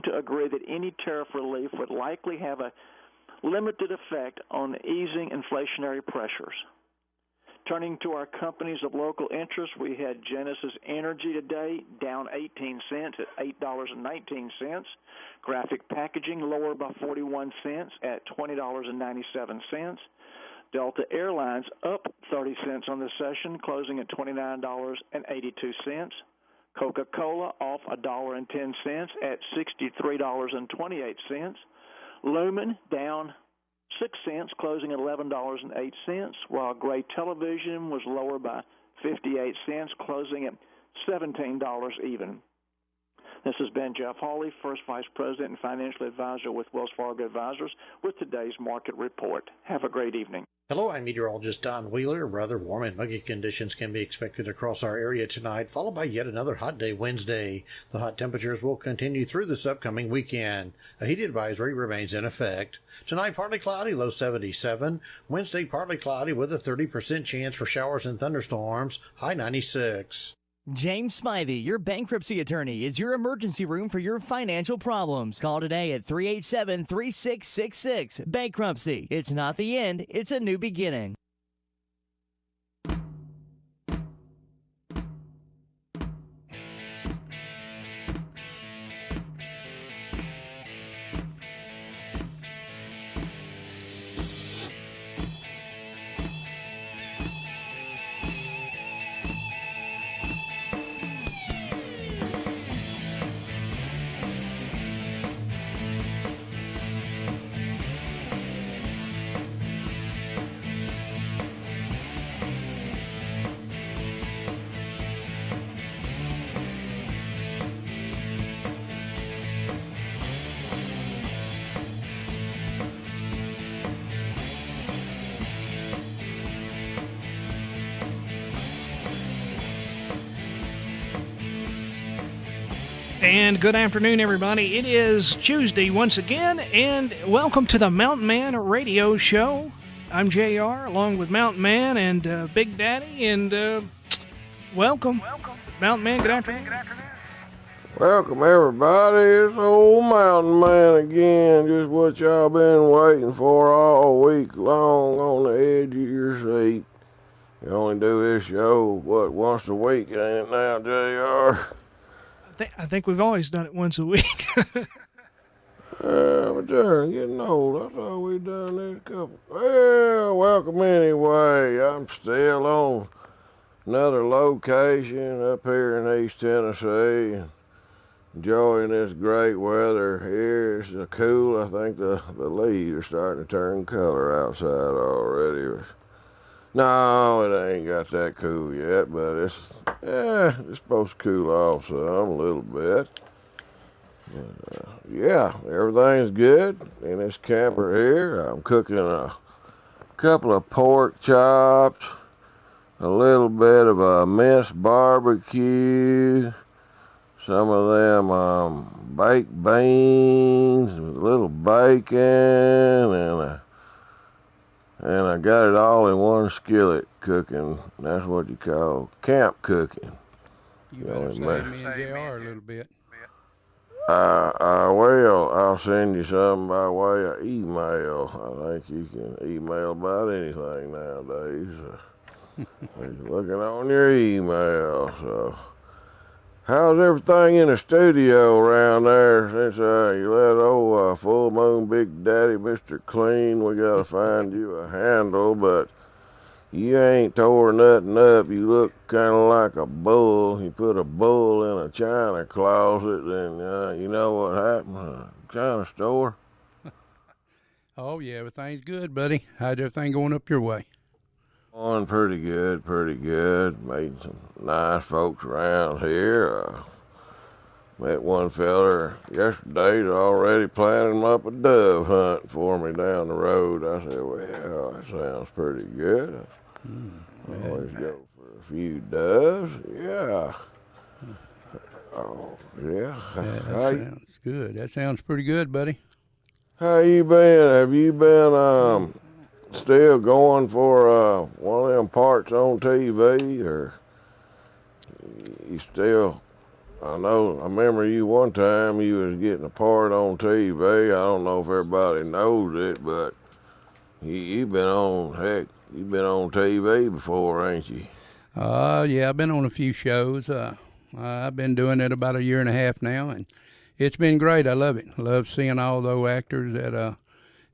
to agree that any tariff relief would likely have a limited effect on easing inflationary pressures. Turning to our companies of local interest, we had Genesis Energy today down 18 cents at $8.19. Graphic Packaging lower by 41 cents at $20.97. Delta Airlines up 30 cents on the session, closing at $29.82. Coca-Cola off $1.10 at $63.28. Lumen down 6 cents, closing at $11.08, while Gray Television was lower by 58 cents, closing at $17 even. This has been Jeff Hawley, First Vice President and Financial Advisor with Wells Fargo Advisors, with today's market report. Have a great evening. Hello, I'm meteorologist Don Wheeler. Rather warm and muggy conditions can be expected across our area tonight, followed by yet another hot day Wednesday. The hot temperatures will continue through this upcoming weekend. A heat advisory remains in effect. Tonight, partly cloudy, low 77. Wednesday, partly cloudy with a 30% chance for showers and thunderstorms, high 96. James Smythe, your bankruptcy attorney, is your emergency room for your financial problems. Call today at 387-3666. Bankruptcy. It's not the end, it's a new beginning. And good afternoon, everybody. It is Tuesday once again, and welcome to the Mountain Man Radio Show. I'm JR, along with Mountain Man and Big Daddy, and welcome. Mountain Man, good afternoon. Welcome, everybody. It's old Mountain Man again. Just what y'all been waiting for all week long on the edge of your seat. You only do this show, once a week, ain't it now, JR? I think we've always done it once a week. But they're getting old. I thought we'd done this couple. Well, welcome anyway. I'm still on another location up here in East Tennessee. Enjoying this great weather here. It's cool. I think the leaves are starting to turn color outside already. No, it ain't got that cool yet, but it's supposed to cool off some a little bit. Yeah, everything's good in this camper here. I'm cooking a couple of pork chops, a little bit of a minced barbecue, some of them baked beans, a little bacon, and I got it all in one skillet cooking. That's what you call camp cooking. You better save me and JR a little bit. I will. I'll send you some by way of email. I think you can email about anything nowadays. Looking on your email. So, how's everything in the studio around there since you let old Full Moon Big Daddy Mr. Clean? We gotta find you a handle, but you ain't tore nothing up. You look kind of like a bull. You put a bull in a china closet, and you know what happened? A china store. Oh, yeah, everything's good, buddy. How's everything going up your way? Going pretty good, pretty good. Made some nice folks around here. Met one feller yesterday that's already planning up a dove hunt for me down the road. I said, well, that sounds pretty good. Always go for a few doves. Yeah. Oh, yeah. That sounds good. That sounds pretty good, buddy. How you been? Have you been still going for one of them parts on TV, or you still I know. I remember you one time. You was getting a part on TV. I don't know if everybody knows it, but you've been on. Heck, you've been on TV before, ain't you? Yeah, I've been on a few shows. I've been doing it about a year and a half now, and it's been great. I love it. I love seeing all those actors that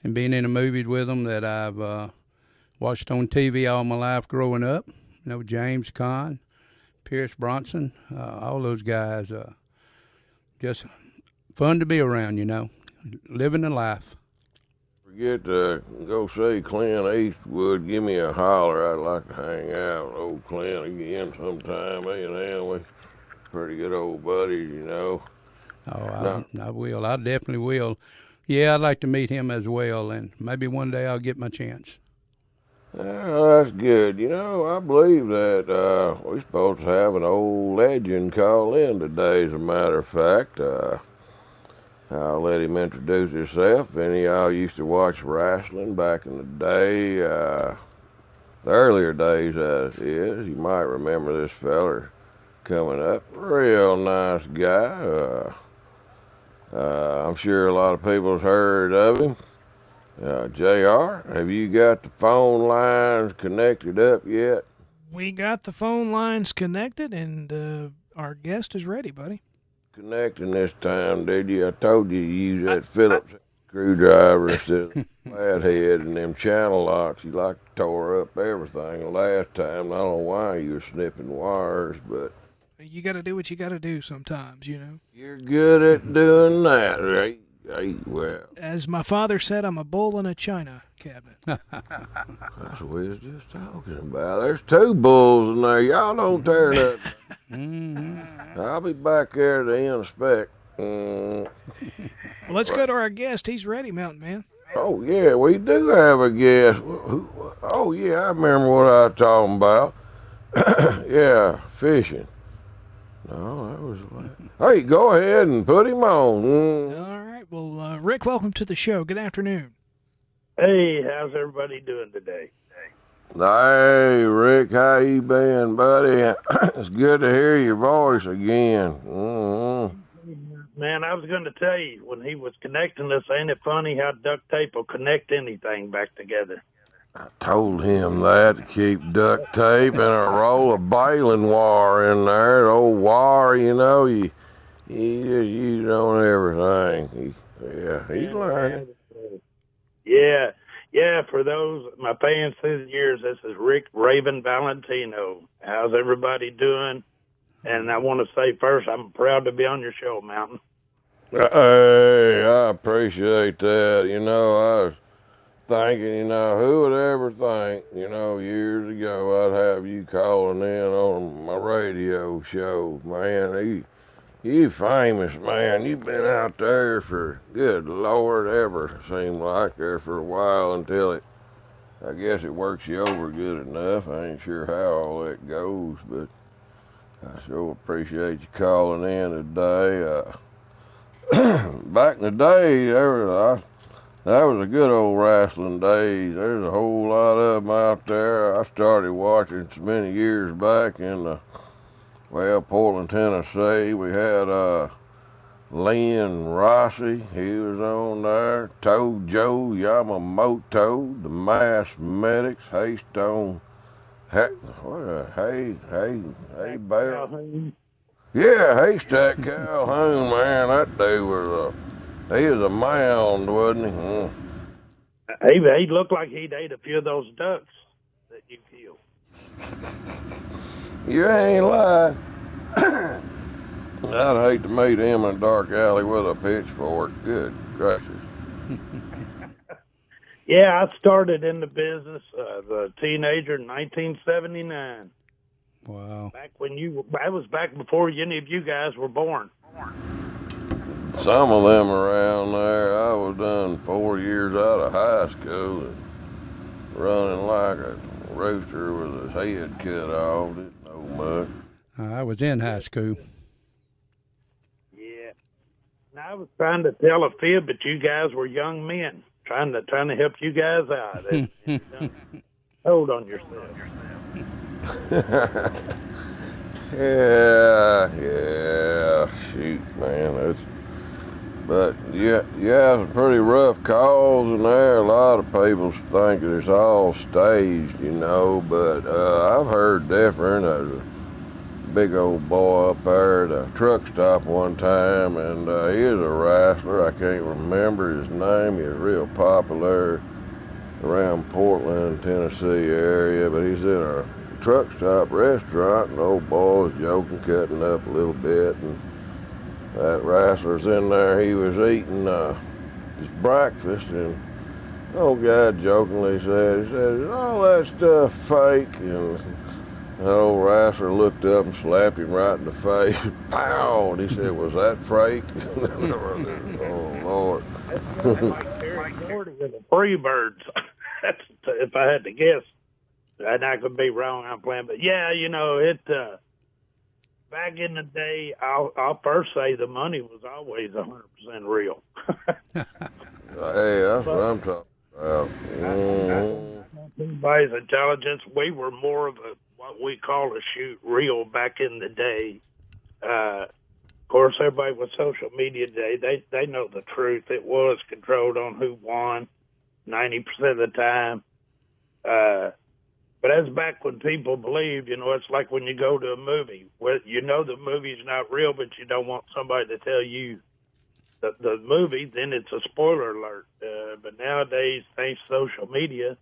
and being in the movies with them that I've watched on TV all my life growing up. You know, James Caan, Pierce Bronson, all those guys. Just fun to be around, you know, living the life. Forget to go see Clint Eastwood. Give me a holler. I'd like to hang out with old Clint again sometime. Me and him, we pretty good old buddies, you know. Oh, I will. I definitely will. Yeah, I'd like to meet him as well, and maybe one day I'll get my chance. Yeah, that's good. You know, I believe that we're supposed to have an old legend call in today, as a matter of fact. I'll let him introduce himself. Any of y'all used to watch wrestling back in the day, the earlier days as is, you might remember this feller coming up. Real nice guy. I'm sure a lot of people's heard of him. JR, have you got the phone lines connected up yet? We got the phone lines connected, and our guest is ready, buddy. Connecting this time, did you? I told you to use that Phillips screwdriver instead of flathead and them channel locks. You like tore up everything last time. I don't know why you were snipping wires, but you got to do what you got to do sometimes, you know. You're good at doing that, right? Well, as my father said, I'm a bull in a china cabinet. That's what we was just talking about. There's two bulls in there. Y'all don't tear that. I'll be back there to inspect. Well, let's go to our guest. He's ready, Mountain Man. Oh, yeah, we do have a guest. Oh, yeah, I remember what I was talking about. Yeah, fishing. No, that was... Hey, go ahead and put him on. All right. Well, Rick, welcome to the show. Good afternoon. Hey, how's everybody doing today? Hey, Rick, how you been, buddy? It's good to hear your voice again. Man, I was going to tell you, when he was connecting us, ain't it funny how duct tape will connect anything back together? I told him that to keep duct tape and a roll of baling wire in there. The old wire, you know, you just use it on everything. He's learning. Yeah, for those, my fans through the years, this is Rick Raven Valentino. How's everybody doing? And I want to say first, I'm proud to be on your show, Mountain. Hey, I appreciate that. You know, I was thinking, you know, who would ever think, you know, years ago I'd have you calling in on my radio show, man. You famous, man. You've been out there for, good Lord, ever seemed like there for a while until I guess it works you over good enough. I ain't sure how all that goes, but I sure appreciate you calling in today. Back in the day, that was a good old wrestling days. There's a whole lot of them out there. I started watching so many years back in Portland, Tennessee. We had Lynn Rossi. He was on there. Joe Yamamoto, the Mathematics, Haystone. Hey, Bell. Yeah, Haystack Calhoun, man. That dude was he was a mound, wasn't he? He looked like he'd ate a few of those ducks that you killed. You ain't lying. I'd hate to meet him in a dark alley with a pitchfork. Good gracious. Yeah, I started in the business as a teenager in 1979. Wow. That was back before any of you guys were born. Some of them around there, I was done 4 years out of high school and running like a rooster with his head cut off. Didn't know much. I was in high school. Yeah. Now, I was trying to tell a fib, but you guys were young men trying to help you guys out. Hold on yourself. Shoot, man, but you have some pretty rough calls in there. A lot of people think it's all staged, but I've heard different. There's a big old boy up there at a truck stop one time, and he was a wrestler. I can't remember his name. He was real popular around Portland, Tennessee area, but he's in a truck stop restaurant, and the old boy was joking, cutting up a little bit, and that wrestler's in there. He was eating his breakfast, and the old guy jokingly said, "Is all that stuff fake?" And that old wrestler looked up and slapped him right in the face. Pow! And he said, "Was that fake?" Oh, Lord. That's like Terry Gordy with the Freebirds. That's, if I had to guess. And I could be wrong, I'm playing. But, yeah, back in the day, I'll first say the money was always 100% real. Hey, that's what I'm talking about. Everybody's intelligence, we were more of what we call a shoot real back in the day. Of course, everybody with social media today, they know the truth. It was controlled on who won 90% of the time. But that's back when people believed, it's like when you go to a movie. Well, the movie's not real, but you don't want somebody to tell you the movie, then it's a spoiler alert. But nowadays, thanks to social media,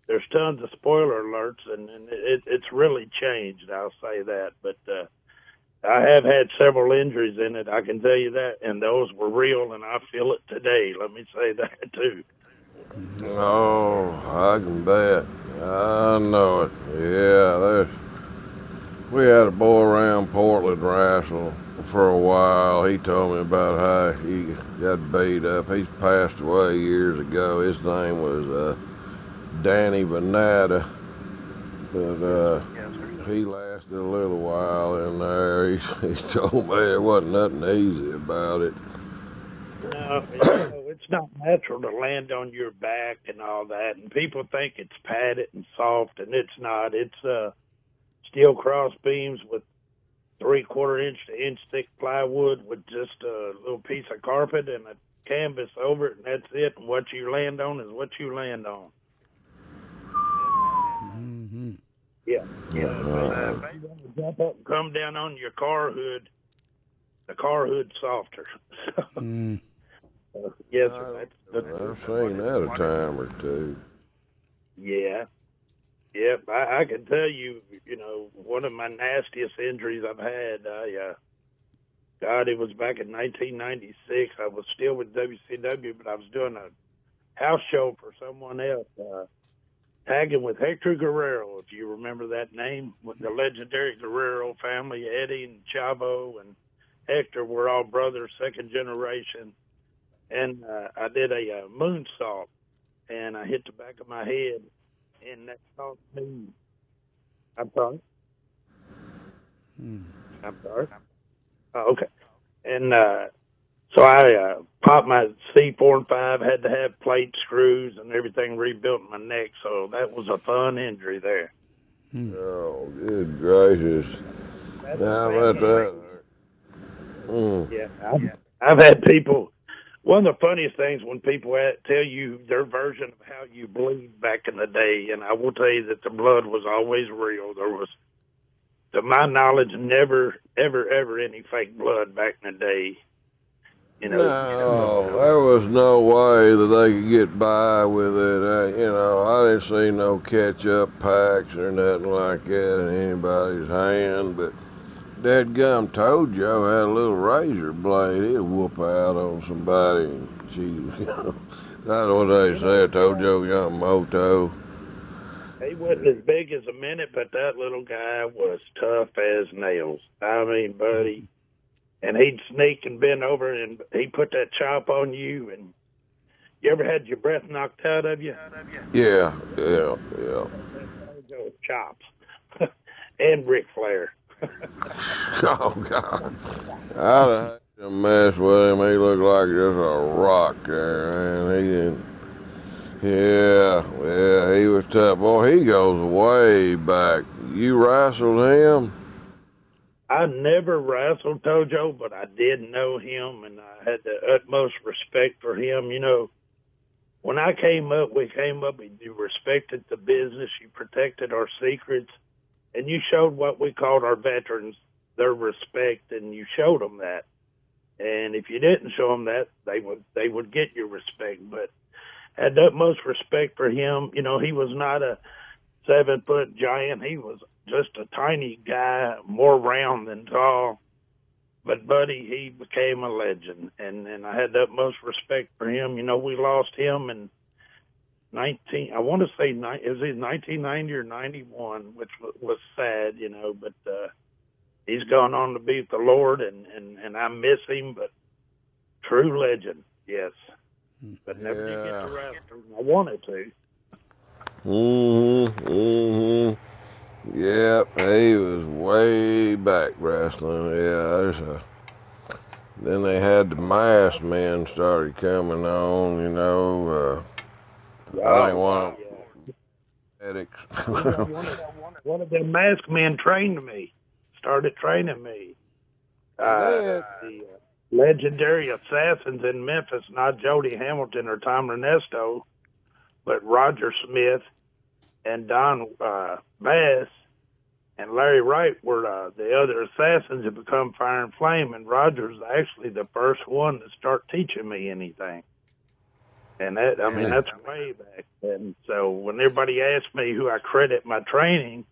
there's tons of spoiler alerts, and it's really changed, I'll say that. But I have had several injuries in it, I can tell you that, and those were real, and I feel it today. Let me say that, too. Oh, I can bet. I know it. Yeah, we had a boy around Portland wrestle for a while. He told me about how he got beat up. He's passed away years ago. His name was Danny Venata. But he lasted a little while in there. He told me there wasn't nothing easy about it. No, it's not natural to land on your back and all that. And people think it's padded and soft, and it's not. It's steel cross beams with 3/4 inch to inch thick plywood with just a little piece of carpet and a canvas over it, and that's it. And what you land on is what you land on. Mm-hmm. Yeah. If you want to jump up and come down on your car hood, the car hood's softer. Yes, sir. I've seen that a time or two. Yeah. Yep, I can tell you, one of my nastiest injuries I've had, God, it was back in 1996. I was still with WCW, but I was doing a house show for someone else, tagging with Hector Guerrero, if you remember that name, with the legendary Guerrero family. Eddie and Chavo and Hector were all brothers, second generation. And I did a moonsault, and I hit the back of my head, and that cost me. I'm sorry? I'm sorry? Oh, okay. And so I popped my C4 and 5, had to have plate screws and everything rebuilt in my neck, so that was a fun injury there. Oh, good gracious. How about that? Yeah, I've had people. One of the funniest things when people tell you their version of how you bleed back in the day, and I will tell you that the blood was always real. There was, to my knowledge, never, ever any fake blood back in the day. No, there was no way that they could get by with it. I didn't see no ketchup packs or nothing like that in anybody's hand, but Dadgum Tojo had a little razor blade. He'd whoop out on somebody. And that's what they say, Tojo Yamamoto. He wasn't as big as a minute, but that little guy was tough as nails. I mean, buddy. And he'd sneak and bend over, and he'd put that chop on you. And you ever had your breath knocked out of you? Yeah. Tojo chops. And Ric Flair. Oh, God. I'd have to mess with him. He looked like just a rock there, man. He didn't. Yeah, he was tough. Boy, he goes way back. You wrestled him? I never wrestled Tojo, but I did know him, and I had the utmost respect for him. You know, when I came up, you respected the business, you protected our secrets, and you showed what we called our veterans their respect, and you showed them that. And if you didn't show them that, they would get your respect. But I had the utmost respect for him. You know, he was not a 7-foot giant. He was just a tiny guy, more round than tall. But Buddy, he became a legend, and I had the utmost respect for him. You know, we lost him in 1990 or 91, which was sad, you know, but he's gone on to be with the Lord, and I miss him, but true legend, yes. But never did get to wrestle. I wanted to. Yep, he was way back wrestling. Yeah, then they had the masked men started coming on, you know. I think one of them masked men trained me, started training me. The legendary assassins in Memphis, not Jody Hamilton or Tom Ernesto, but Roger Smith and Don Bass and Larry Wright were the other assassins that become Fire and Flame, and Roger's actually the first one to start teaching me anything. And that, I mean, that's way back. And so when everybody asks me who I credit my training,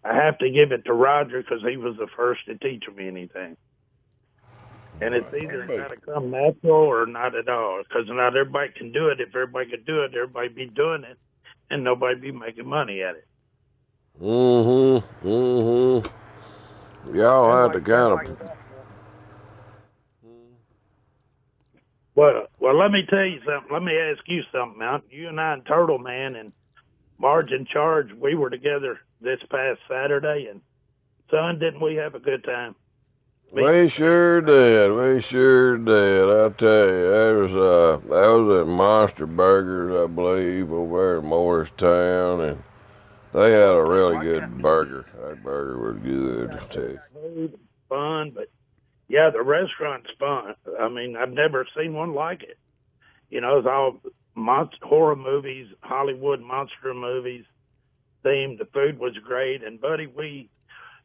I have to give it to Roger because he was the first to teach me anything. And it's either got to come natural or not at all, because not everybody can do it. If everybody could do it, everybody be doing it, and nobody be making money at it. Y'all have to kind of. Well, let me tell you something. Let me ask you something, Mountain. You and I and Turtle Man and Marge in Charge, we were together this past Saturday, and son, didn't we have a good time? We sure did. I tell you, that was at Monster Burgers, I believe, over in Morristown, and they had a really good burger. That burger was good, I tell you. Fun, but yeah, the restaurant's fun. I mean, I've never seen one like it. You know, it's all horror movies, Hollywood monster movies themed. The food was great, and Buddy,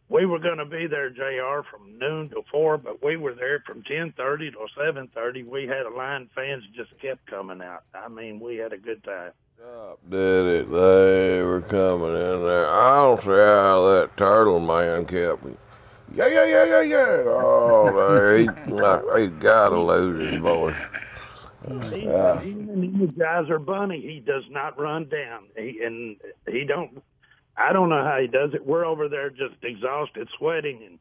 we were going to be there, JR, from noon to 4, but we were there from 10:30 to 7:30. We had a line, fans just kept coming out. I mean, we had a good time. Did it? They were coming in there. I don't see how that Turtle Man kept me. Yeah. Oh, he got to lose his voice. Even the Geyser Bunny, he does not run down. I don't know how he does it. We're over there just exhausted, sweating, and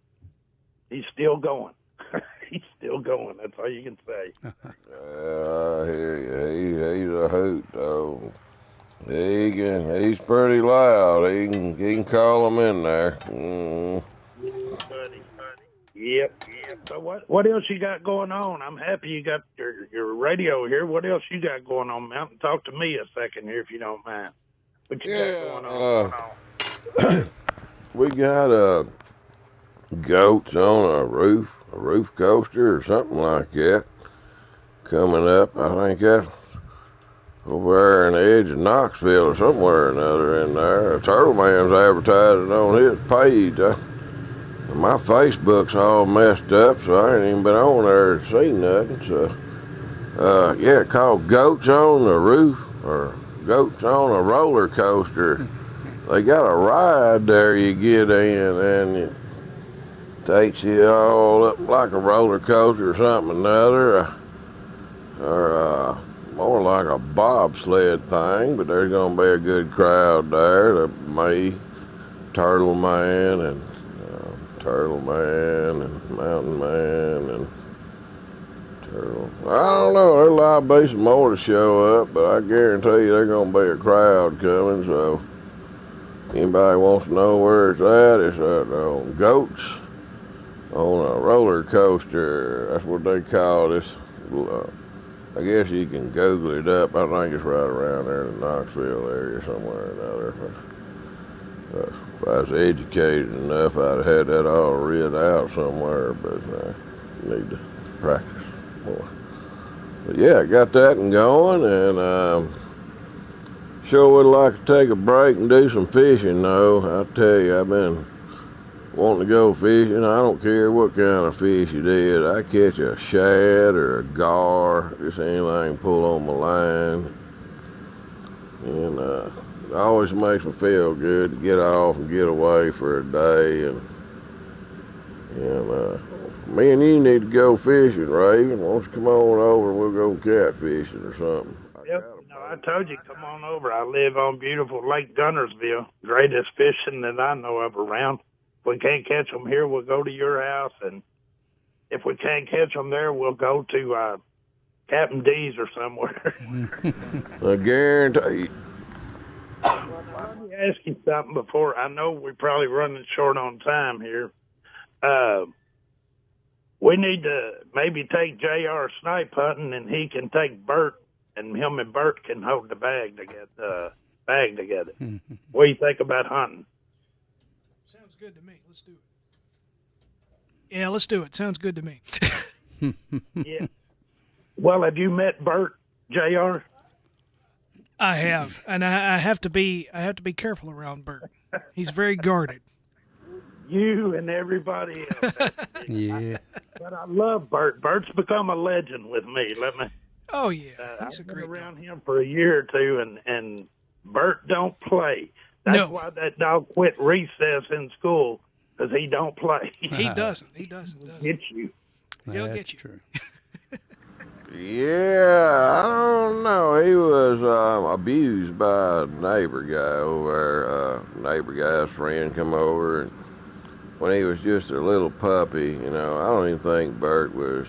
he's still going. He's still going. That's all you can say. I hear you. He's a hoot, though. He's pretty loud. He can call him in there. Buddy. Yep. So what else you got going on? I'm happy you got your radio here. What else you got going on, Mountain? Talk to me a second here if you don't mind. What you got going on? We got goats on a roof coaster or something like that coming up. I think that's over there in the edge of Knoxville or somewhere or another in there. Turtle Man's advertising on his page. My Facebook's all messed up, so I ain't even been on there to see nothing. So, called Goats on the Roof or Goats on a Roller Coaster. They got a ride there you get in, and it takes you all up like a roller coaster or something or another, or more like a bobsled thing. But there's gonna be a good crowd there. Me, Turtle Man, and Mountain Man, and Turtle. I don't know. There's liable to be some more to show up, but I guarantee you there's gonna be a crowd coming. So. Anybody wants to know where it's at? It's on Goats on a Roller Coaster. That's what they call this. I guess you can Google it up. I think it's right around there in the Knoxville area somewhere or another. if I was educated enough, I'd have had that all read out somewhere, but I need to practice more. But yeah, I got that one going, and sure would like to take a break and do some fishing, though. I tell you, I've been wanting to go fishing. I don't care what kind of fish it is. I catch a shad or a gar, just anything pull on my line. And it always makes me feel good to get off and get away for a day. And me and you need to go fishing, Raven. Why don't you come on over and we'll go catfishing or something? Yep, I told you, come on over. I live on beautiful Lake Gunnersville. Greatest fishing that I know of around. If we can't catch them here, we'll go to your house. And if we can't catch them there, we'll go to Captain D's or somewhere. I guarantee. Let me ask you something before. I know we're probably running short on time here. We need to maybe take JR snipe hunting, and he can take Bert, and him and Bert can hold the bag together. What do you think about hunting? Sounds good to me. Let's do it. Yeah, let's do it. Sounds good to me. Yeah. Well, have you met Bert, JR? I have, and I have to be careful around Bert. He's very guarded. You and everybody else. Yeah. But I love Bert. Bert's become a legend with me. Oh yeah, he's I've a been great around dog. him for a year or two, and Bert don't play. That's why that dog quit recess in school, because he don't play. He doesn't. Get you. He'll That's get you. true. Yeah, I don't know. He was abused by a neighbor guy over there. Neighbor guy's friend come over, and when he was just a little puppy, I don't even think Bert was,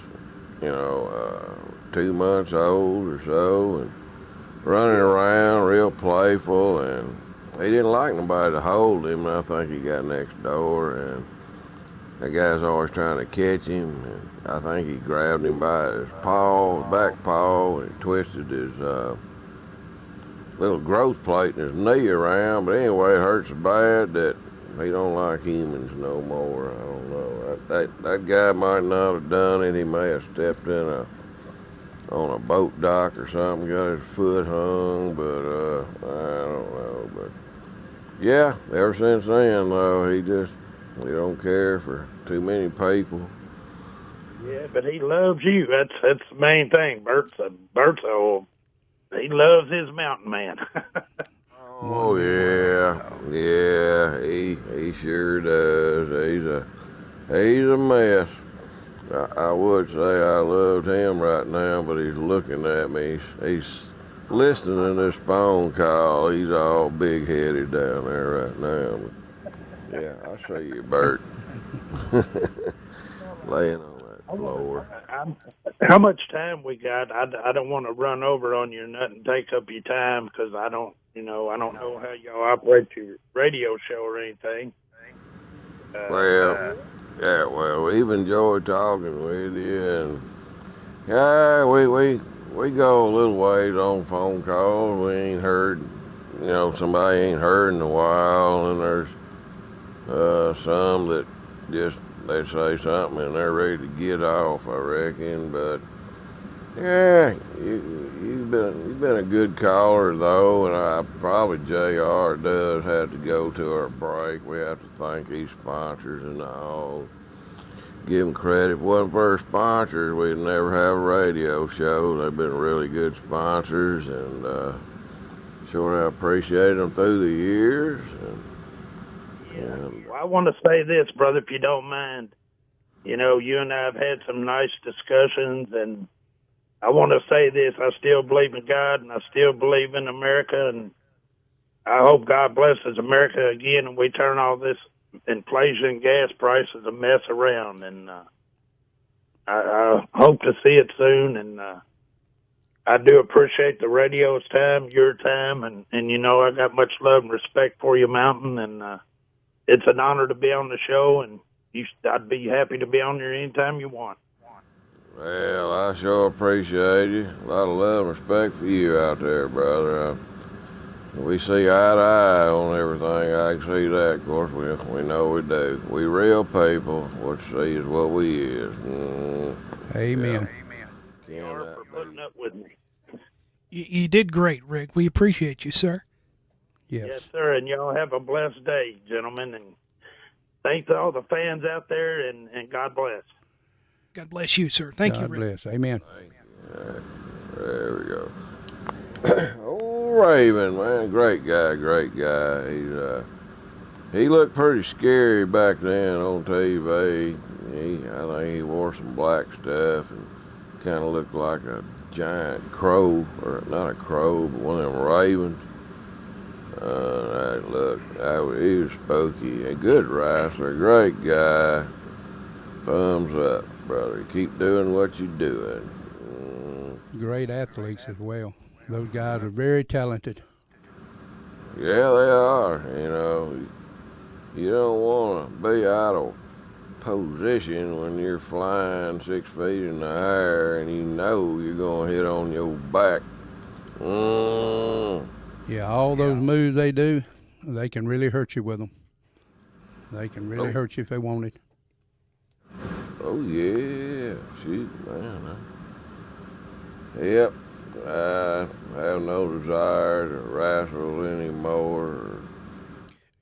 2 months old or so, and running around real playful, and he didn't like nobody to hold him. I think he got next door, and the guy's always trying to catch him, and I think he grabbed him by his paw, back paw, and twisted his little growth plate in his knee around. But anyway, it hurt so bad that he don't like humans no more. I don't know. That guy might not have done it. He may have stepped in on a boat dock or something, got his foot hung, but I don't know. But yeah, ever since then, though, he don't care for too many people. Yeah, but he loves you. That's the main thing. He loves his mountain man. Oh yeah, he sure does. He's a mess. I would say I loved him right now, but he's looking at me. He's listening to this phone call. He's all big-headed down there right now. Yeah, I see you, Bert. Laying on that floor. How much time we got? I don't want to run over on you or nothing, take up your time, because I don't know how y'all operate your radio show or anything. We've enjoyed talking with you, and yeah, we go a little ways on phone calls. We ain't heard, somebody ain't heard in a while, and there's some that just they say something and they're ready to get off, I reckon. But yeah, you've been a good caller though, and probably JR does have to go to our break. We have to thank these sponsors and all. Give them credit. If it wasn't for our sponsors, we'd never have a radio show. They've been really good sponsors, and sure I appreciate them through the years. Well, I want to say this, brother, if you don't mind. You and I have had some nice discussions, and I want to say this. I still believe in God, and I still believe in America, and I hope God blesses America again, and we turn all this inflation and gas prices a mess around. And I hope to see it soon, and I do appreciate the radio's time, your time, and I got much love and respect for you, Mountain, and it's an honor to be on the show, and I'd be happy to be on there anytime you want. Well, I sure appreciate you. A lot of love and respect for you out there, brother. We see eye to eye on everything. I can see that. Of course, we know we do. We real people. What you see is what we is. Amen. You are for putting up with me. You did great, Rick. We appreciate you, sir. Yes, sir. And y'all have a blessed day, gentlemen. And thanks to all the fans out there, and God bless. God bless you, sir. Thank you, Rick. God bless. Amen. There we go. Oh, Raven, man, great guy. He looked pretty scary back then on TV. I think he wore some black stuff and kind of looked like a giant crow, or not a crow, but one of them ravens. He was spooky. A good wrestler, great guy. Thumbs up, brother. Keep doing what you're doing. Great athletes as well. Those guys are very talented. Yeah, they are. You don't want to be out of position when you're flying 6 feet in the air and you know you're going to hit on your back. Yeah, all those moves they do, they can really hurt you with them. They can really hurt you if they wanted. Oh, yeah. Shoot, man. Yep. I have no desire to wrestle anymore.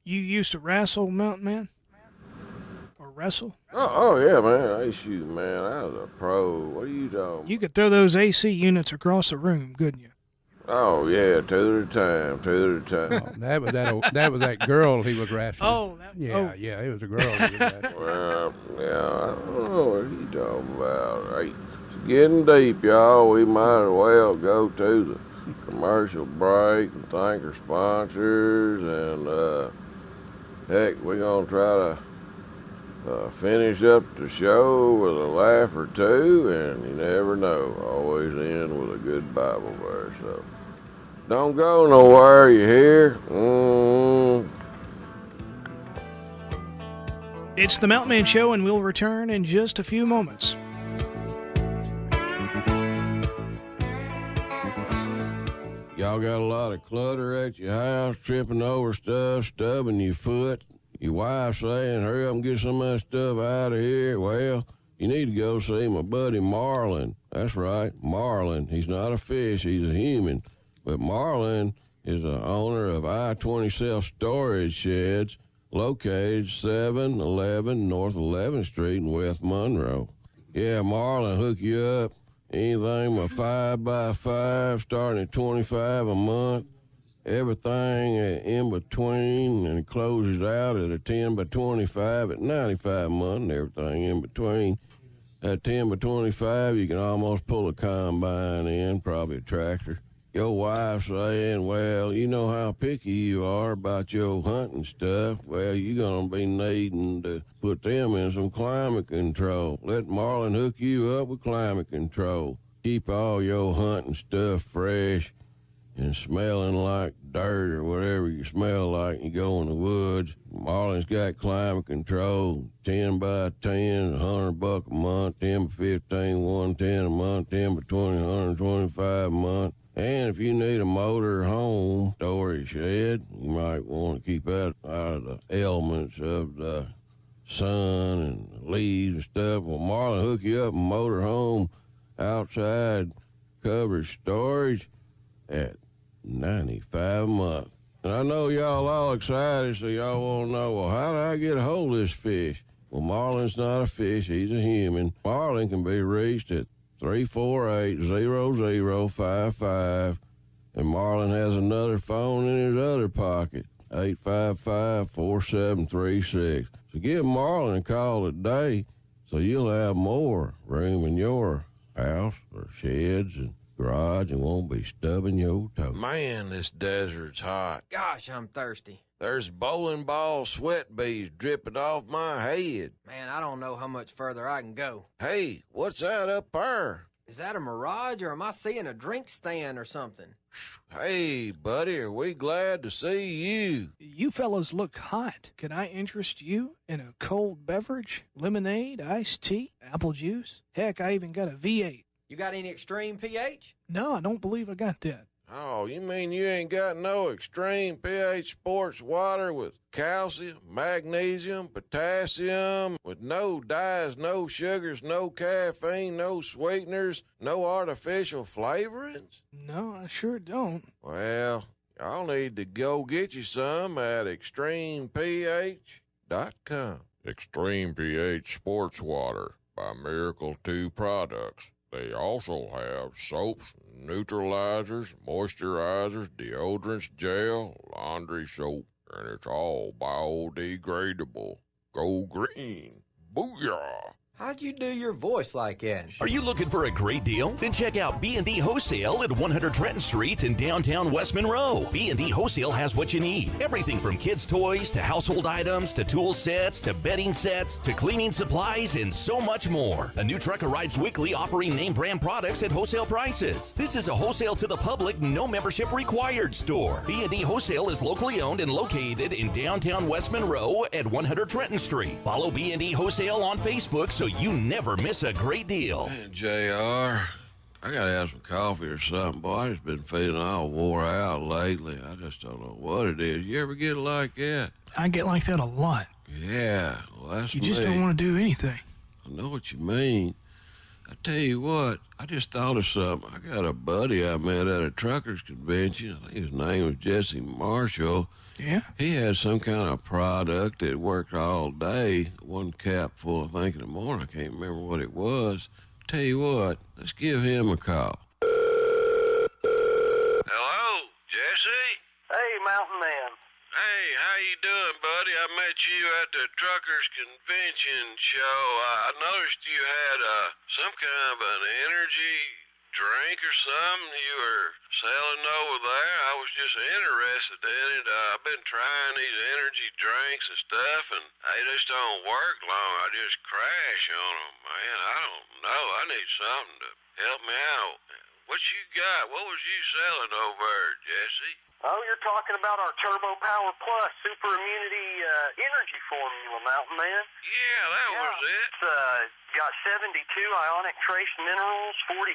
You used to wrestle, Mountain Man? Or wrestle? Oh yeah, man. Shoot, man. I was a pro. What are you talking about? You could throw those AC units across the room, couldn't you? Oh yeah, two at a time. Oh, that was that girl he was wrestling. Yeah, it was a girl he was wrestling. Well, yeah, I don't know what you talking about. Right? It's getting deep, y'all. We might as well go to the commercial break and thank our sponsors, and heck, we're gonna try to finish up the show with a laugh or two, and you never know. Always end with a good Bible verse. So don't go nowhere. You hear? It's the Mountain Man Show, and we'll return in just a few moments. Y'all got a lot of clutter at your house, tripping over stuff, stubbing your foot. Your wife saying, hurry up and get some of that stuff out of here. Well, you need to go see my buddy Marlin. That's right, Marlin. He's not a fish, he's a human. But Marlin is the owner of I-20 Self-Storage Sheds, located 711 North 11th Street in West Monroe. Yeah, Marlin hook you up. Anything with 5x5 starting at $25 a month. Everything in between, and it closes out at a 10x25 at $95 a month, and everything in between. At 10x25, you can almost pull a combine in, probably a tractor. Your wife saying, well, you know how picky you are about your hunting stuff. Well, you're going to be needing to put them in some climate control. Let Marlin hook you up with climate control. Keep all your hunting stuff fresh and smelling like dirt or whatever you smell like when you go in the woods. Marlin's got climate control, 10x10, $100 a month, 10x15, $110 a month, 10x20, $125 a month. And if you need a motor home storage shed, you might want to keep out of the elements of the sun and leaves and stuff. Well, Marlin hook you up a motor home outside covered storage at $95 a month. And I know y'all all excited, so y'all want to know, well, how do I get a hold of this fish? Well, Marlin's not a fish, he's a human. Marlin can be reached at 348-0055, and Marlin has another phone in his other pocket, 855-4736. So give Marlin a call today so you'll have more room in your house or sheds and garage and won't be stubbing your toe. Man, this desert's hot. Gosh, I'm thirsty. There's bowling ball sweat beads dripping off my head. Man, I don't know how much further I can go. Hey, what's that up there? Is that a mirage, or am I seeing a drink stand or something? Hey, buddy, are we glad to see you? You fellas look hot. Can I interest you in a cold beverage? Lemonade, iced tea, apple juice? Heck, I even got a V8. You got any extreme pH? No, I don't believe I got that. Oh, you mean you ain't got no extreme pH sports water with calcium, magnesium, potassium, with no dyes, no sugars, no caffeine, no sweeteners, no artificial flavorings? No, I sure don't. Well, y'all need to go get you some at extremeph.com. Extreme pH Sports Water by Miracle 2 Products. They also have soaps, neutralizers, moisturizers, deodorants, gel, laundry soap, and it's all biodegradable. Go green. Booyah! How'd you do your voice like that? Are you looking for a great deal? Then check out B&D Wholesale at 100 Trenton Street in downtown West Monroe. B&D Wholesale has what you need. Everything from kids' toys to household items to tool sets to bedding sets to cleaning supplies and so much more. A new truck arrives weekly offering name brand products at wholesale prices. This is a wholesale to the public, no membership required store. B&D Wholesale is locally owned and located in downtown West Monroe at 100 Trenton Street. Follow B&D Wholesale on Facebook so you never miss a great deal. Man, JR, I gotta have some coffee or something. Boy, I just been feeling all wore out lately. I just don't know what it is. You ever get like that? I get like that a lot. Yeah, well, that's You me. just don't want to do anything. I know what you mean. I tell you what, I just thought of something. I got a buddy I met at a truckers convention. I think his name was Jesse Marshall. Yeah? He had some kind of product that worked all day. One cap full, I think, in the morning. I can't remember what it was. Tell you what, let's give him a call. Hello, Jesse? Hey, Mountain Man. Hey, how you doing, buddy? I met you at the truckers convention show. I noticed you had some kind of an energy drink or something you were selling over there. I was just interested in it. I've been trying these energy drinks and stuff, and they just don't work long. I just crash on them, man. I don't know. I need something to help me out. What you got? What was you selling over there, Jesse? Oh, you're talking about our Turbo Power Plus Super Immunity Energy Formula, Mountain Man. Yeah, that was it. It's got 72 ionic trace minerals, 46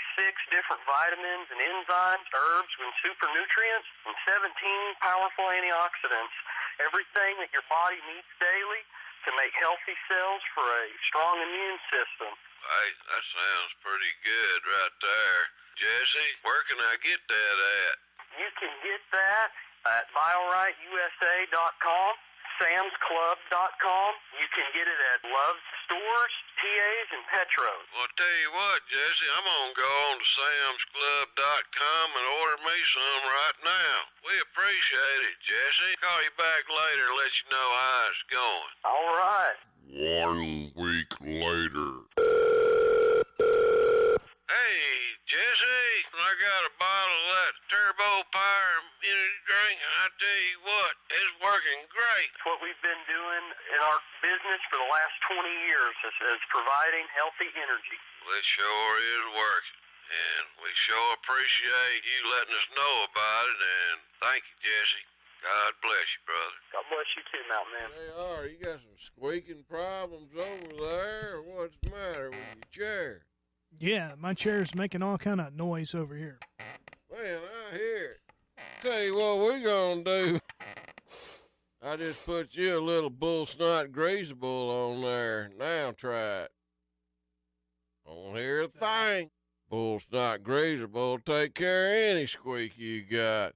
different vitamins and enzymes, herbs and super nutrients, and 17 powerful antioxidants. Everything that your body needs daily to make healthy cells for a strong immune system. Hey, that sounds pretty good right there. Jesse, where can I get that at? You can get that at BioRightUSA.com, SamsClub.com. You can get it at Love's Stores, TAs, and Petros. Well, tell you what, Jesse, I'm going to go on to SamsClub.com and order me some right now. We appreciate it, Jesse. Call you back later and let you know how it's going. All right. 1 week later. Hey, Jesse, I got a bottle of that Turbo Power energy drink, and I tell you what, it's working great. It's what we've been doing in our business for the last 20 years is providing healthy energy. Well, it sure is working, and we sure appreciate you letting us know about it, and thank you, Jesse. God bless you, brother. God bless you too, Mountain Man. Hey, you got some squeaking problems over there? What's the matter with your chair? Yeah, my chair's making all kind of noise over here. Man, I hear it. Tell you what we're gonna do. I just put you a little bull snot greasable on there. Now try it. Don't hear a thing. Bull snot greasable will take care of any squeak you got.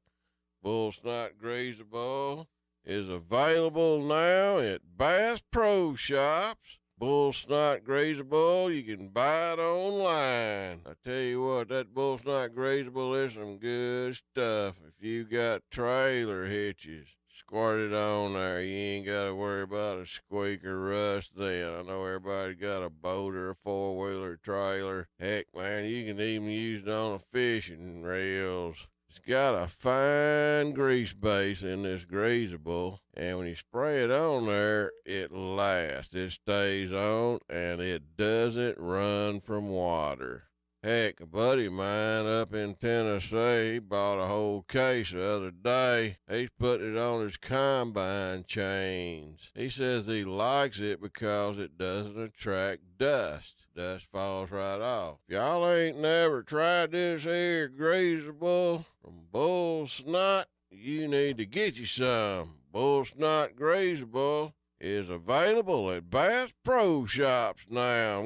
Bull snot greasable is available now at Bass Pro Shops. Bull snot greasable, you can buy it online. I tell you what, that bull snot greasable is some good stuff. If you got trailer hitches, squirt it on there. You ain't got to worry about a squeak or rust then. I know everybody got a boat or a four-wheeler trailer. Heck, man, you can even use it on a fishing reels. It's got a fine grease base in this greasable, and when you spray it on there, it lasts. It stays on, and it doesn't run from water. Heck, a buddy of mine up in Tennessee, he bought a whole case the other day. He's putting it on his combine chains. He says he likes it because it doesn't attract dust. Dust falls right off. Y'all ain't never tried this here greasable from bull snot? You need to get you some. Bull snot greasable is available at Bass Pro Shops now.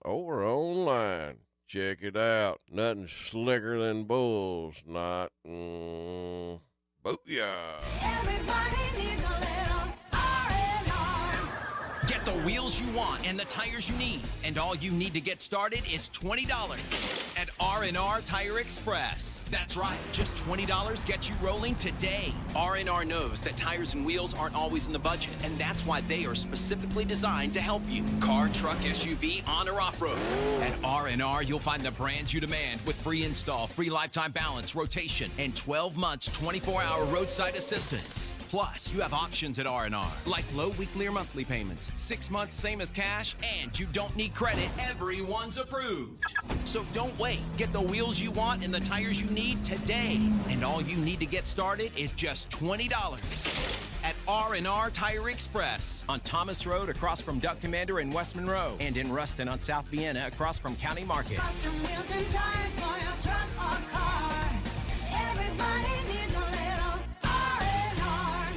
Over online. Check it out. Nothing slicker than bull snot. Booyah. Everybody needs a little R&R. Get the wheels you want and the tires you need. And all you need to get started is $20 at R&R Tire Express. That's right, just $20 gets you rolling today. R&R knows that tires and wheels aren't always in the budget, and that's why they are specifically designed to help you. Car, truck, SUV, on or off-road. At R&R, you'll find the brands you demand with free install, free lifetime balance, rotation, and 12 months, 24-hour roadside assistance. Plus, you have options at R&R, like low weekly or monthly payments, 6 months same as cash, and you don't need credit. Everyone's approved. So don't wait. Get the wheels you want and the tires you need today. And all you need to get started is just $20 at R&R Tire Express on Thomas Road across from Duck Commander in West Monroe, and in Ruston on South Vienna across from County Market. Custom wheels and tires for your truck or car. Everybody needs a little R&R.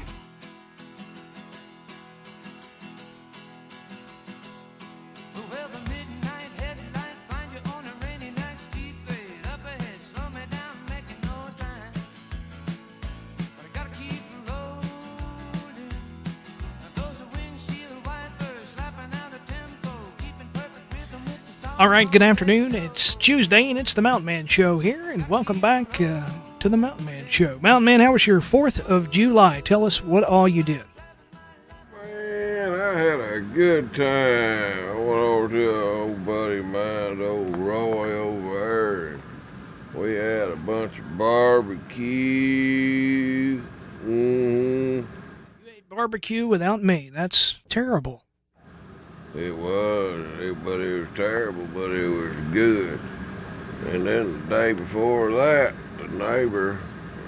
Well, the midnight headlight find you on a rainy night, steep grade up ahead, slow me down, making no time. But I gotta keep rolling. Those are windshield wipers slapping out a tempo, keeping perfect rhythm with the song. All right, good afternoon. It's Tuesday, and it's the Mountain Man Show here, and welcome back to the Mountain Man Show. Mountain Man, how was your 4th of July? Tell us what all you did. Man, I had a good time. I went over to an old buddy of mine, old Roy over there, and we had a bunch of barbecue. You ate barbecue without me. That's terrible. It was, but it was terrible, but it was good. And then the day before that, the neighbor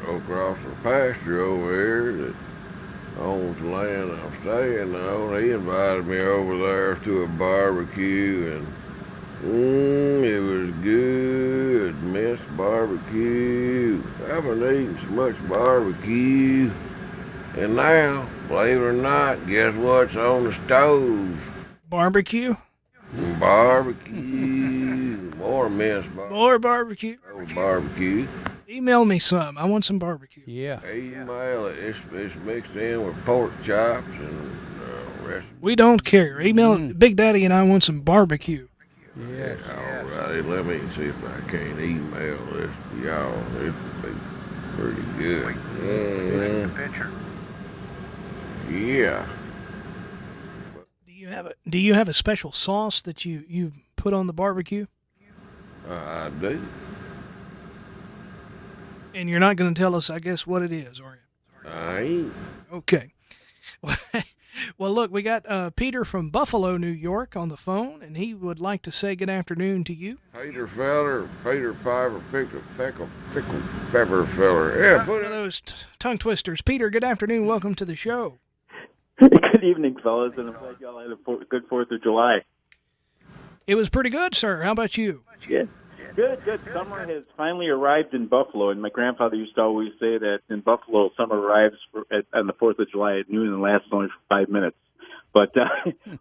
across the pasture over here that owns the land I'm staying on, he invited me over there to a barbecue, and it was good, minced barbecue. I haven't eaten so much barbecue. And now, believe it or not, guess what's on the stove? Barbecue? Barbecue. More minced barbecue. More barbecue? Oh, barbecue. Email me some. I want some barbecue. Yeah. Email it. It's mixed in with pork chops and rest. We don't care. Email Big Daddy and I want some barbecue. Yeah. All righty. Let me see if I can't email this to y'all. It'll be pretty good. Picture. Yeah. Do you have a special sauce that you put on the barbecue? I do. And you're not going to tell us, I guess, what it is, are you? I ain't. Okay. Well, look, we got Peter from Buffalo, New York on the phone, and he would like to say good afternoon to you. Peter Feller, Peter Piper, pickle pepper feller. Yeah, One of those tongue twisters. Peter, good afternoon. Welcome to the show. Good evening, fellas, and I'm glad y'all had a good 4th of July. It was pretty good, sir. How about you? Good. Summer has finally arrived in Buffalo, and my grandfather used to always say that in Buffalo, summer arrives on the 4th of July at noon and lasts only for 5 minutes. But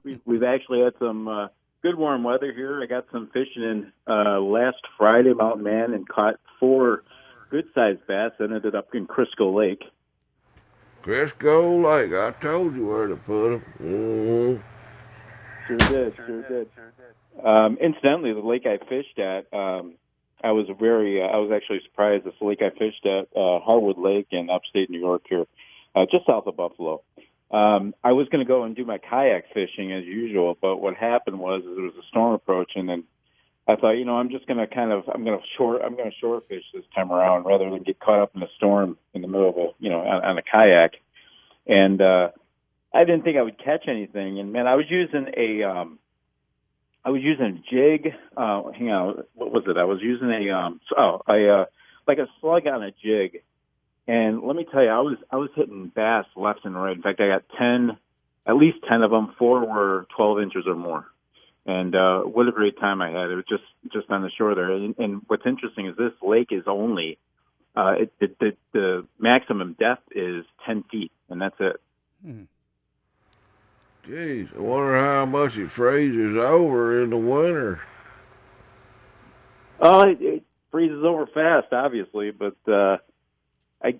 we've actually had some good warm weather here. I got some fishing in last Friday, Mountain Man, and caught 4 good-sized bass. Ended up in Crisco Lake. Crisco Lake. I told you where to put them. Mm-hmm. Sure did. Incidentally, the lake I fished at, I was actually surprised. This lake I fished at, Harwood Lake in upstate New York here, just south of Buffalo. I was going to go and do my kayak fishing as usual, but what happened was there was a storm approaching, and I thought, I'm just going to I'm going to shore fish this time around rather than get caught up in a storm in the middle of on a kayak. And I didn't think I would catch anything. And man, I was using I was using a jig. Hang on, what was it? I was using like a slug on a jig, and let me tell you, I was hitting bass left and right. In fact, I got at least 10 of them. 4 were 12 inches or more, and what a great time I had! It was just on the shore there. And what's interesting is this lake is only the maximum depth is 10 feet, and that's it. Geez, I wonder how much it freezes over in the winter. Oh, it freezes over fast, obviously, but I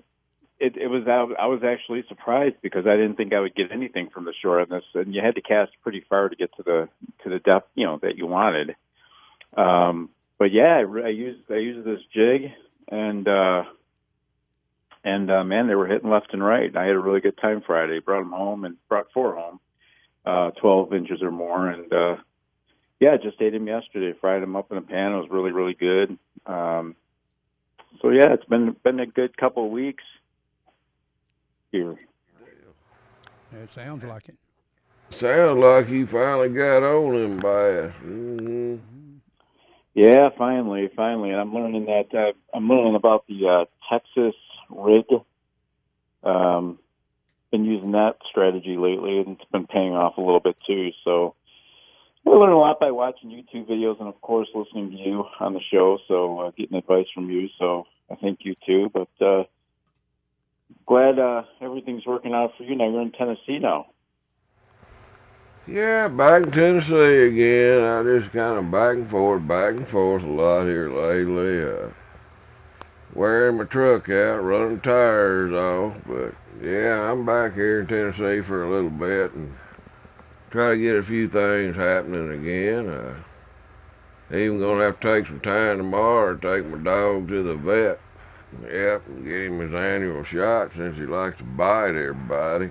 was actually surprised because I didn't think I would get anything from the shore on this, and you had to cast pretty far to get to the depth that you wanted. But yeah, I used this jig, and man, they were hitting left and right. I had a really good time Friday. Brought them home and brought 4 home. 12 inches or more, and yeah, just ate them yesterday. Fried them up in a pan. It was really, really good. So yeah, it's been a good couple of weeks here. It sounds like it. Sounds like you finally got on them bass. Mm-hmm. Yeah, finally, and I'm learning about the Texas rig. Been using that strategy lately, and it's been paying off a little bit too. So I learn a lot by watching YouTube videos, and of course listening to you on the show. So getting advice from you. So I thank you too. But glad everything's working out for you. Now you're in Tennessee now. Yeah, back in Tennessee again. I just kind of back and forth a lot here lately. Wearing my truck out, running tires off, but yeah, I'm back here in Tennessee for a little bit and try to get a few things happening again. Even gonna have to take some time tomorrow to take my dog to the vet. Yep, and get him his annual shot since he likes to bite everybody.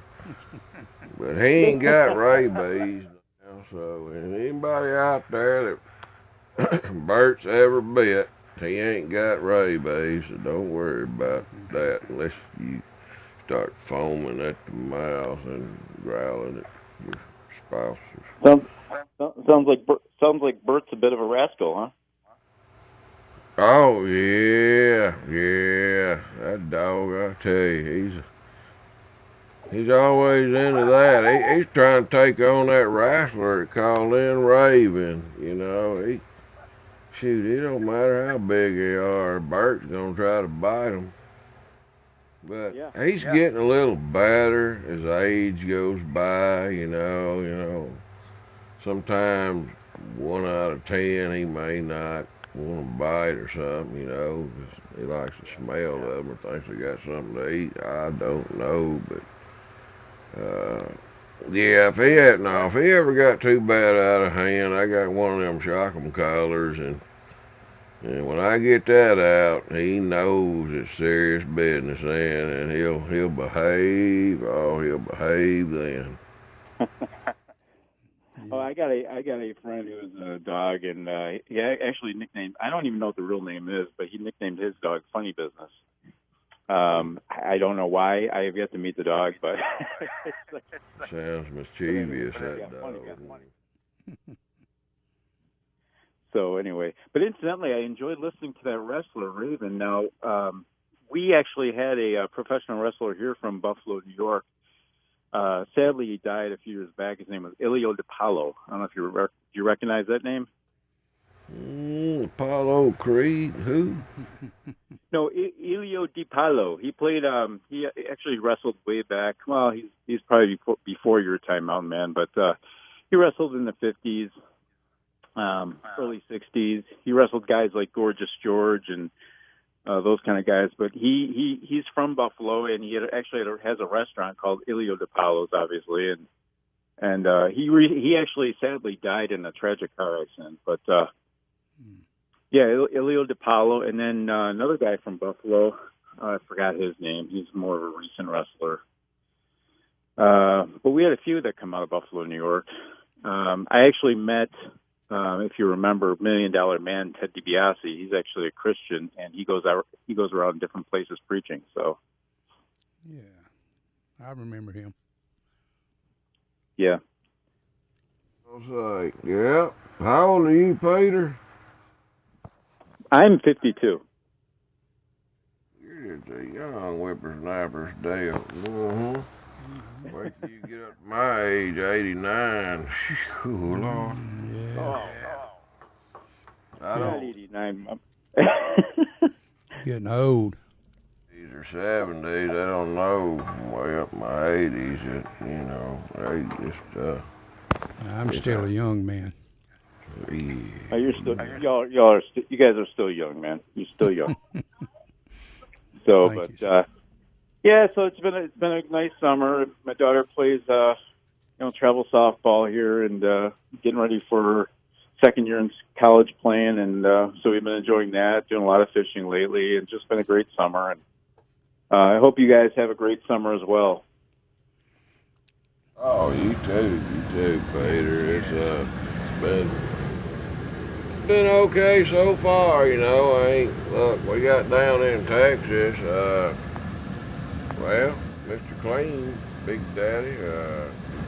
But he ain't got rabies now, so anybody out there that Bert's ever bit, he ain't got rabies, so don't worry about that unless you start foaming at the mouth and growling at your spouse. Sounds like Bert's a bit of a rascal, huh? Oh yeah, that dog, I tell you, he's always into that. He's trying to take on that wrestler called in Raven. It don't matter how big they are, Bert's gonna try to bite them. But he's getting a little better as age goes by, Sometimes 1 out of 10 he may not want to bite or something, 'cause he likes the smell of them or thinks they got something to eat. I don't know, but yeah, if he ever got too bad out of hand, I got one of them shock 'em collars, and when I get that out, he knows it's serious business then, and he'll behave. Oh, he'll behave then. Oh, I got a friend who has a dog, and he actually nicknamed. I don't even know what the real name is, but he nicknamed his dog Funny Business. I don't know why. I have yet to meet the dog, but sounds mischievous. That dog. So anyway, but incidentally, I enjoyed listening to that wrestler Raven. Now, we actually had a professional wrestler here from Buffalo, New York. Sadly, he died a few years back. His name was Ilio DiPaolo. I don't know if do you recognize that name? Apollo Creed, who? No, Ilio DiPaolo. He played. He actually wrestled way back. Well, he's probably before your time, Mountain Man, but he wrestled in the 50s, early 60s. He wrestled guys like Gorgeous George and those kind of guys. But he's from Buffalo, and he actually has a restaurant called Ilio DiPaolo's, obviously, and he actually sadly died in a tragic car accident. But yeah, Ilio DiPaolo, and then another guy from Buffalo. I forgot his name. He's more of a recent wrestler. But we had a few that come out of Buffalo, New York. I actually met, if you remember, $1 Million Man Ted DiBiase. He's actually a Christian, and he goes around different places preaching. So, yeah, I remember him. Yeah. Say, yeah. How old are you, Peter? I'm 52. You're just a young whippersnapper still. Mm-hmm. Wait till you get up to my age, 89. Phew, Lord. Oh, I not don't. 89. Getting old. These are 70s. I don't know. Way up my 80s. You know, they just I'm it's still a young man. Oh, you're still y'all are you guys are still young, man. You're still young. So, Thank but yeah, so it's been a nice summer. My daughter plays travel softball here and getting ready for her second year in college playing, and so we've been enjoying that. Doing a lot of fishing lately, and just been a great summer. And I hope you guys have a great summer as well. Oh, you too, Peter. It's been okay so far, you know. Look, we got down in Texas, well, Mr. Clean, Big Daddy,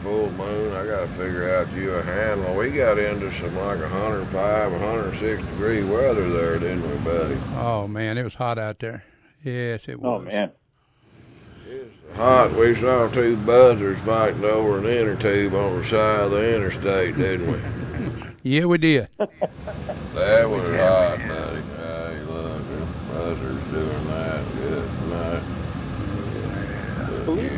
full moon, I gotta figure out you a handle. We got into some like 105, 106 degree weather there, didn't we, buddy? Oh, man, it was hot out there. Yes, it was. Oh, man. Hot, we saw two buzzards fighting over an inner tube on the side of the interstate, didn't we? Yeah, we did. That was hot, buddy. Hey, look, them buzzards doing that. Good night. Believe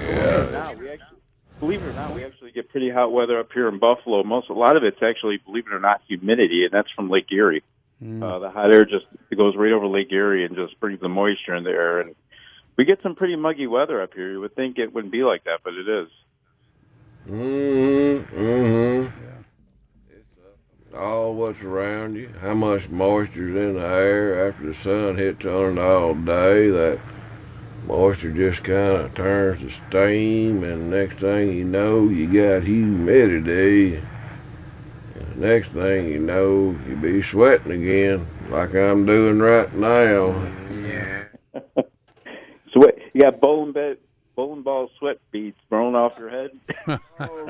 it or not, we actually get pretty hot weather up here in Buffalo. A lot of it's actually, believe it or not, humidity, and that's from Lake Erie. The hot air it goes right over Lake Erie and just brings the moisture in the air. And we get some pretty muggy weather up here. You would think it wouldn't be like that, but it is. All what's around you, how much moisture's in the air after the sun hits on it all day, that moisture just kind of turns to steam, and next thing you know, you got humidity. And the next thing you know, you be sweating again, like I'm doing right now. Sweat. You got bowling ball sweat beads thrown off your head.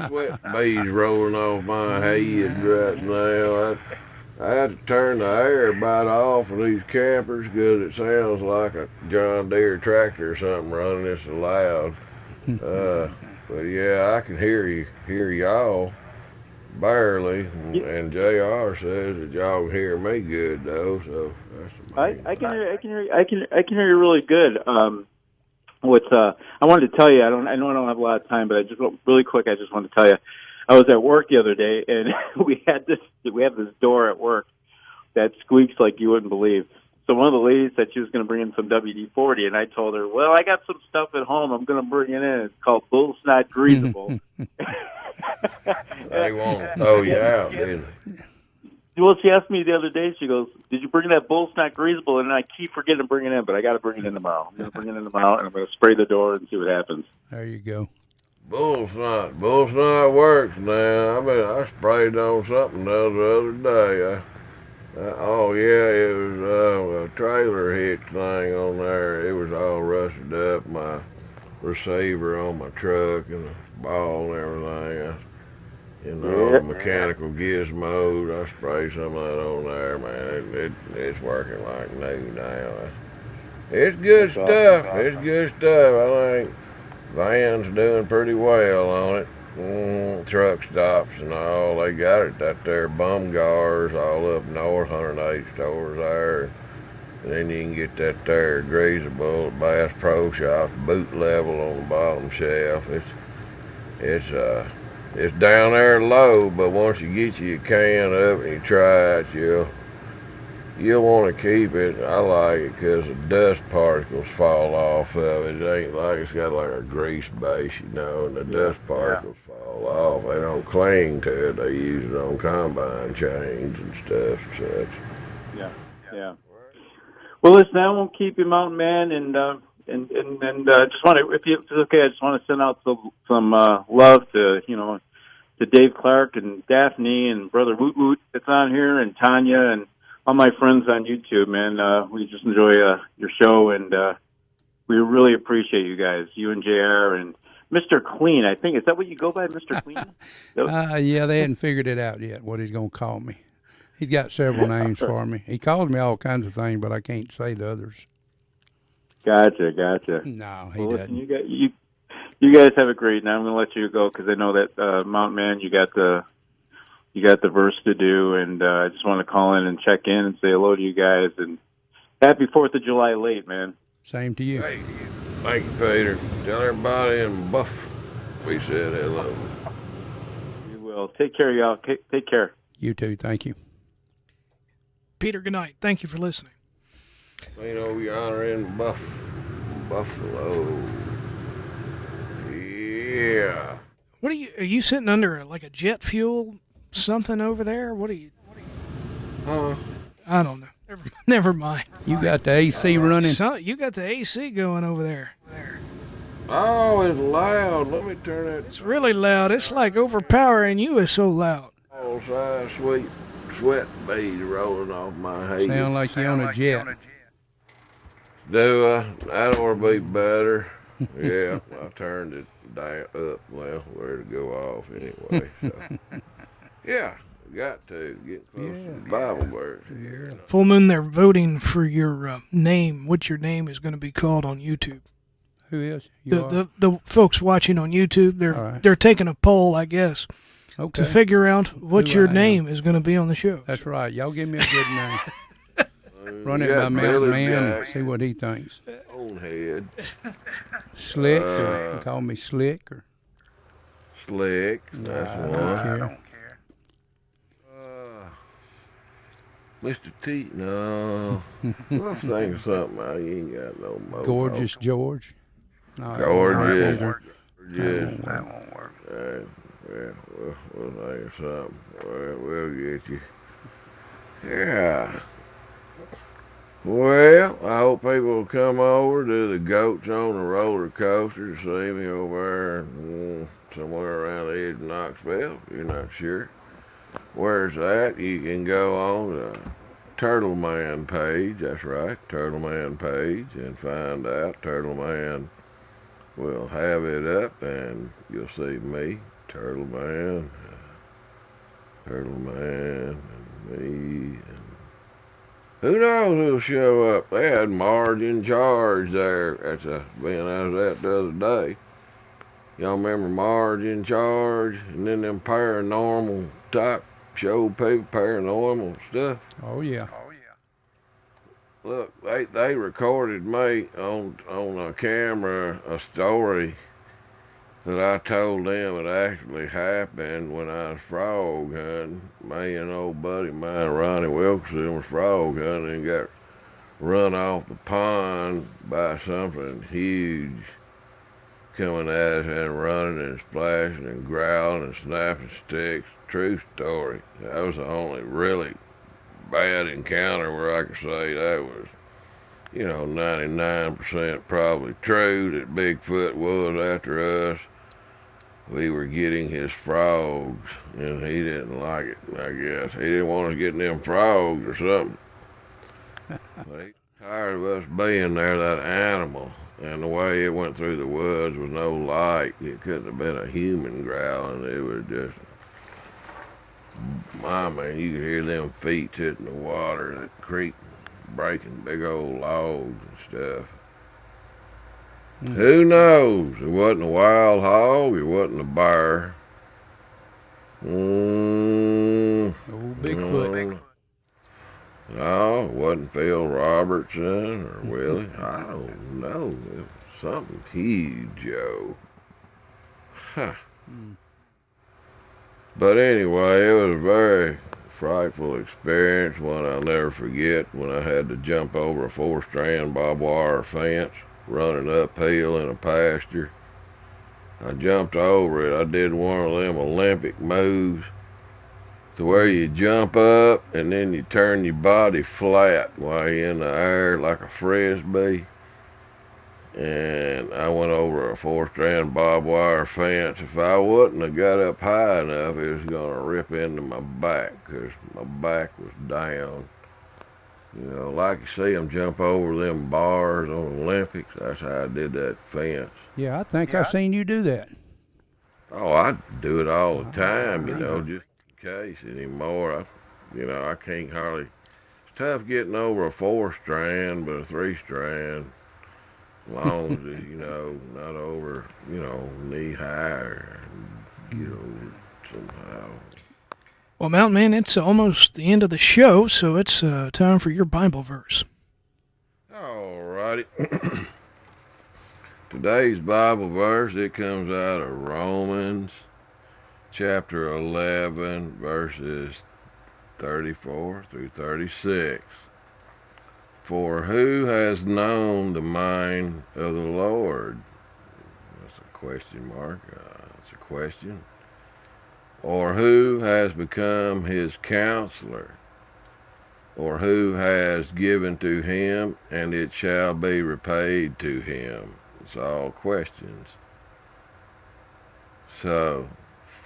Sweat beads rolling off my head right now. I had to turn the air bite off of these campers because it sounds like a John Deere tractor or something running. It's so loud. But yeah, I can hear y'all barely, and JR says that y'all can hear me good though. So that's amazing. I can hear you really good. I wanted to tell you, I know I don't have a lot of time, but I just really quick, I just wanted to tell you, I was at work the other day, and we have this door at work that squeaks like you wouldn't believe. So one of the ladies said she was going to bring in some WD-40, and I told her, well, I got some stuff at home I'm going to bring it in. It's called Bull Snot Greasable. They won't throw you out, didn't they? Well, she asked me the other day, she goes, did you bring that Bull Snot Greasable? And I keep forgetting to bring it in, but I got to bring it in tomorrow. I'm going to bring it in tomorrow, and I'm going to spray the door and see what happens. There you go. Bull snot works now. I sprayed on something the other day. Oh yeah, it was a trailer hitch thing on there. It was all rusted up. My receiver on my truck and the ball and everything. All the mechanical gizmos. I sprayed some of that on there, man. It's working like new now. It's good stuff. It's good stuff. I think Van's doing pretty well on it. Truck stops and all. They got it out there, Bumgars all up north, 108 stores there. And then you can get that there Greasable at Bass Pro Shop, boot level on the bottom shelf. It's down there low, but once you get you a can of it and you try it, you'll want to keep it. I like it because the dust particles fall off of it. It ain't like it's got like a grease base, and the dust particles fall off. They don't cling to it. They use it on combine chains and stuff and such. Yeah. Well, listen, I won't keep you, Mountain Man, and just want to, if it's okay, I just want to send out some love to Dave Clark and Daphne and Brother Woot Woot that's on here, and Tanya and all my friends on YouTube, man. We just enjoy your show, and we really appreciate you guys, you and JR, and Mr. Clean. I think, is that what you go by, Mr. Clean? Yeah, they hadn't figured it out yet, what he's going to call me. He's got several names for me. He calls me all kinds of things, but I can't say the others. Gotcha. No, he Well, doesn't. listen, you guys have a great night. I'm going to let you go because I know that Mountain Man, you got the verse to do, and I just want to call in and check in and say hello to you guys, and happy 4th of July late, man. Same to you. Thank you, Peter. Tell everybody in Buff we said hello. You will. Take care, y'all. Take care. You too. Thank you. Peter, good night. Thank you for listening. St. Oviana in Buffalo. Yeah. What are you sitting under like a jet fuel something over there? What are you? I don't know. Never mind. You got the AC running? You got the AC going over there. Oh, it's loud. Let me turn that. It's really loud. It's like overpowering you. It's so loud. All size sweat beads rolling off my head. Sound like you're on a jet. Do I? That ought to be better. Yeah, I turned it down up. Well, where to go off anyway. So. Yeah, got to get close to the Bible verse. Yeah. Full Moon, they're voting for your name. What your name is going to be called on YouTube. Who is? The folks watching on YouTube, they're taking a poll, I guess, to figure out what your name is going to be on the show. That's right. Y'all give me a good name. Run it by Mountain Man and see what he thinks. Bonehead. Slick, or call me Slick, or Slick. That's I one. don't care. Mr. T. No. Let's think of something. I ain't got no more. Gorgeous George. No, Gorgeous. That won't work. We'll think of something. We'll get you. Yeah. Well, I hope people will come over to the Goats on the Roller Coaster to see me over there somewhere around the edge of Knoxville, if you're not sure. Where's that? You can go on the Turtle Man page, that's right, Turtle Man page, and find out. Turtle Man will have it up, and you'll see me, Turtle Man, and me, and who knows who'll show up. They had Marge in charge there. That's being I was at the other day. Y'all remember Marge in charge, and then them paranormal type show people, paranormal stuff? Oh yeah. Look, they recorded me on a camera a story that I told them had actually happened when I was frog hunting. Me and old buddy of mine, Ronnie Wilkerson, was frog hunting and got run off the pond by something huge coming at us and running and splashing and growling and snapping sticks. True story. That was the only really bad encounter where I could say that was, 99% probably true that Bigfoot was after us. We were getting his frogs, and he didn't like it, I guess. He didn't want us getting them frogs or something. But he was tired of us being there, that animal. And the way it went through the woods was no light. It couldn't have been a human growling. It was just, you could hear them feet hitting the water, the creek breaking big old logs and stuff. Who knows? It wasn't a wild hog. It wasn't a bear. Old Bigfoot. No, it wasn't Phil Robertson or Willie. I don't know. It was something huge, Joe. Huh. But anyway, it was a very frightful experience, one I'll never forget, when I had to jump over a 4-strand barbed wire fence running uphill in a pasture. I jumped over it. I did one of them Olympic moves to where you jump up and then you turn your body flat while you're in the air like a frisbee. And I went over a 4-strand barbed wire fence. If I wouldn't have got up high enough, it was going to rip into my back because my back was down. You know, like you see them jump over them bars on the Olympics. That's how I did that fence. Yeah, I think I've seen you do that. Oh, I do it all the time, you believe know, it. just in case anymore. I can't hardly. It's tough getting over a 4-strand, but a 3-strand, as long as it's, not over, knee high or get over it somehow. Well, Mountain Man, it's almost the end of the show, so it's time for your Bible verse. All righty. Today's Bible verse, it comes out of Romans chapter 11, verses 34 through 36. For who has known the mind of the Lord? That's a question mark. That's a question. Or who has become his counselor? Or who has given to him, and it shall be repaid to him? It's all questions. So,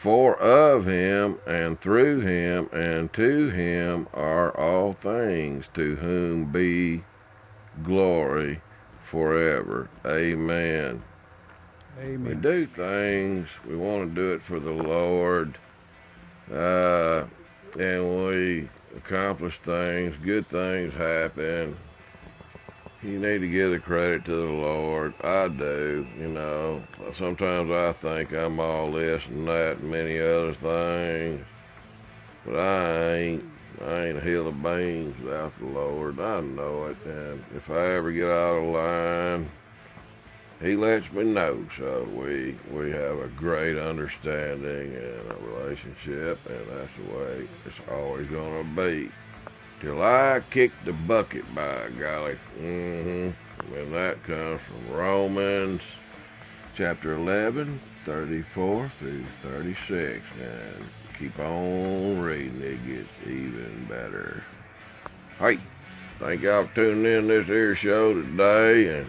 for of him, and through him, and to him are all things, to whom be glory forever. Amen. Amen. We do things, we want to do it for the Lord, and we accomplish things, good things happen. You need to give the credit to the Lord. I do, Sometimes I think I'm all this and that and many other things, but I ain't a hill of beans without the Lord. I know it, and if I ever get out of line, He lets me know. So we have a great understanding and a relationship, and that's the way it's always gonna be. Till I kick the bucket, by golly. And that comes from Romans chapter 11, 34 through 36. And keep on reading, it gets even better. Hey, thank y'all for tuning in this here show today, and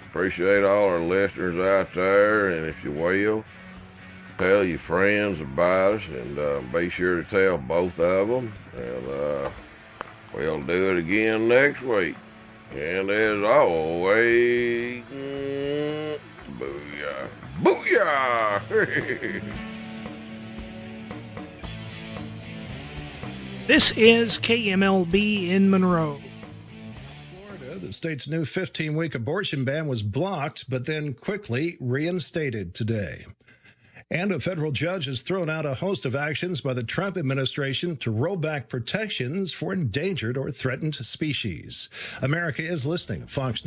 appreciate all our listeners out there. And if you will, tell your friends about us, and be sure to tell both of them. And we'll do it again next week. And as always, booyah. Booyah! This is KMLB in Monroe. Florida, the state's new 15-week abortion ban was blocked, but then quickly reinstated today. And a federal judge has thrown out a host of actions by the Trump administration to roll back protections for endangered or threatened species. America is listening. Fox News.